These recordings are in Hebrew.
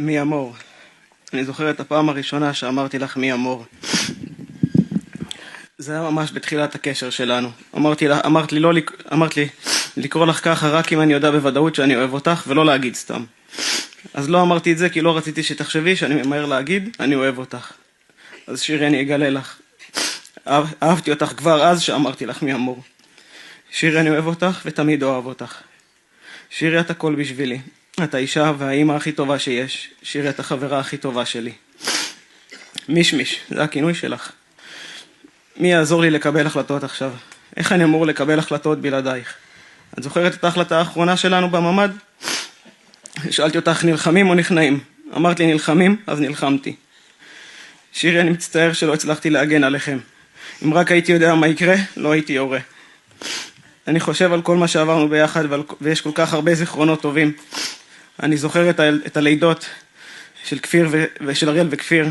מי אמור. אני זוכר את הפעם הראשונה שאמרתי לך מי אמור. זה היה ממש בתחילת הקשר שלנו. אמרת לי לקרוא לך ככה רק אם אני יודע בוודאות שאני אוהב אותך, ולא להגיד סתם. אז לא אמרתי את זה כי לא רציתי שתחשבי שאני ממהר להגיד אני אוהב אותך. אז שירי, אני אגלה לך. אהבתי אותך כבר אז שאמרתי לך מי אמור. שירי, אני אוהב אותך ותמיד אוהב אותך. שירי, את הכל בשבילי. את האישה והאימא הכי טובה שיש. שירי, את החברה הכי טובה שלי. מישמיש, זה הכינוי שלך. מי יעזור לי לקבל החלטות עכשיו? איך אני אמור לקבל החלטות בלעדייך? את זוכרת את ההחלטה האחרונה שלנו בממ"ד? שאלתי אותך נלחמים או נכנעים? אמרת לי נלחמים, אז נלחמתי. שירי, אני מצטער שלא הצלחתי להגן עליכם. אם רק הייתי יודע מה יקרה, לא הייתי יורה. אני חושב על כל מה שעברנו ביחד, ויש כל כך הרבה זיכרונות טובים. אני זוכר את הלידות של כפיר ושל אריאל וכפיר.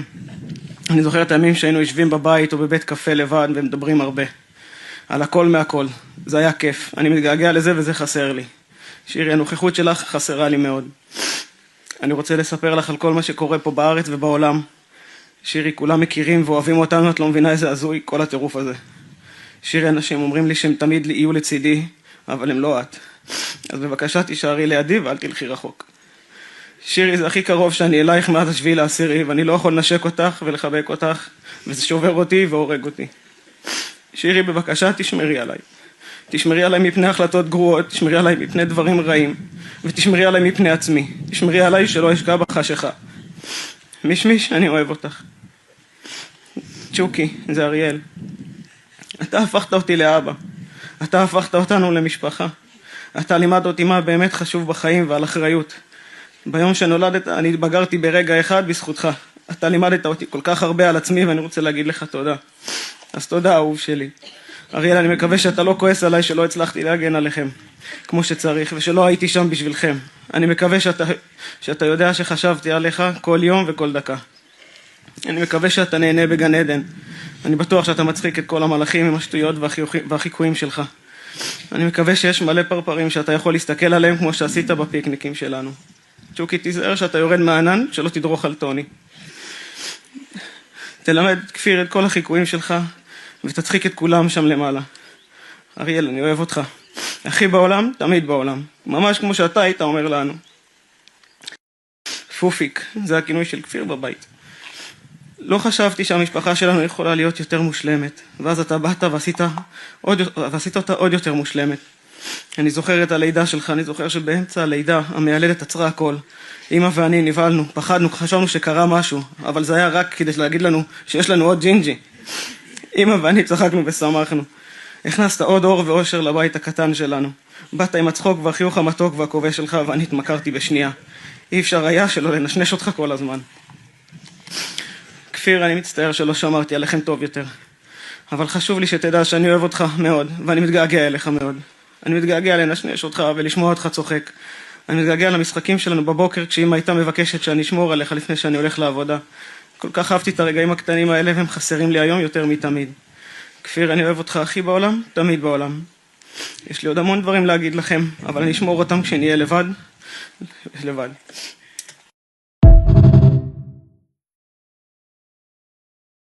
אני זוכר את הימים שהיינו יושבים בבית או בבית קפה לבד ומדברים הרבה. על הכל מהכל. זה היה כיף. אני מתגעגע לזה וזה חסר לי. שירי, הנוכחות שלך חסרה לי מאוד. אני רוצה לספר לך על כל מה שקורה פה בארץ ובעולם. שירי, כולם מכירים ואוהבים אותנו, את לא מבינה איזה הזוי כל הטירוף הזה. שירי, אנשים אומרים לי שהם תמיד יהיו לצידי, אבל הם לא את. אז בבקשה תישארי לידי ואל תלכי רחוק. שירי, זה הכי קרוב שאני אלייך מאז 7/10, ואני לא יכול לנשק אותך ולחבק אותך, וזה שובר אותי והורג אותי. שירי, בבקשה תשמרי עליי. תשמרי עליי מפני החלטות גרועות, תשמרי עליי מפני דברים רעים, ותשמרי עליי מפני עצמי. תשמרי עליי שלא אשקע בחשיכה. מישמיש, אני אוהב אותך. צ'וקי, זה אריאל. אתה הפכת אותי לאבא. אתה הפכת אותנו למשפחה. אתה לימדת אותי מה באמת חשוב בחיים ועל אחריות. ביום שנולדת אני בגרתי ברגע אחד בזכותך. אתה לימדת אותי כל כך הרבה על עצמי ואני רוצה להגיד לך תודה. אז תודה, אהוב שלי. אריאל, אני מקווה שאתה לא כועס עליי שלא הצלחתי להגן עליכם כמו שצריך ושלא הייתי שם בשבילכם. אני מקווה שאתה יודע שחשבתי עליך כל יום וכל דקה. אני מקווה שאתה נהנה בגן עדן. אני בטוח שאתה מצחיק את כל המלאכים עם השטויות והחיקויים שלך. אני מקווה שיש מלא פרפרים שאתה יכול להסתכל עליהם כמו שעשית בפיקניקים שלנו. צ'וקי, תיזהר שאתה יורד מהענן, שלא תדרוך על טוני. תלמד כפיר את כל החיקויים שלך ותצחיק את כולם שם למעלה. אריאל, אני אוהב אותך. הכי בעולם, תמיד בעולם. ממש כמו שאתה היית אומר לנו. פופיק, זה הכינוי של כפיר בבית. לא חשבתי שהמשפחה שלנו יכולה להיות יותר מושלמת, ואז אתה באת ועשית אותה עוד יותר מושלמת. אני זוכר את הלידה שלך, אני זוכר שבאמצע הלידה המיילדת עצרה הכל. אמא ואני נבהלנו, פחדנו, חשבנו שקרה משהו, אבל זה היה רק כדי להגיד לנו שיש לנו עוד ג'ינג'י. אמא ואני צחקנו ושמחנו. הכנסת עוד אור ואושר לבית הקטן שלנו. באת עם הצחוק והחיוך המתוק והכובש שלך ואני התמכרתי בשנייה. אי אפשר היה שלא לנשנש אותך כל הזמן. כפיר, אני מצטער שלא שמרתי עליכם טוב יותר. אבל חשוב לי שתדע שאני אוהב אותך מאוד, ואני מתגעגע אליך מאוד. אני מתגעגע לנשנש אותך ולשמוע אותך צוחק. אני מתגעגע למשחקים שלנו בבוקר כשאמא הייתה מבקשת שאני אשמור עליך לפני שאני הולך לעבודה. כל כך אהבתי את הרגעים הקטנים האלה והם חסרים לי היום יותר מתמיד. כפיר, אני אוהב אותך הכי בעולם, תמיד בעולם. יש לי עוד המון דברים להגיד לכם, אבל אני אשמור אותם כשנהיה לבד.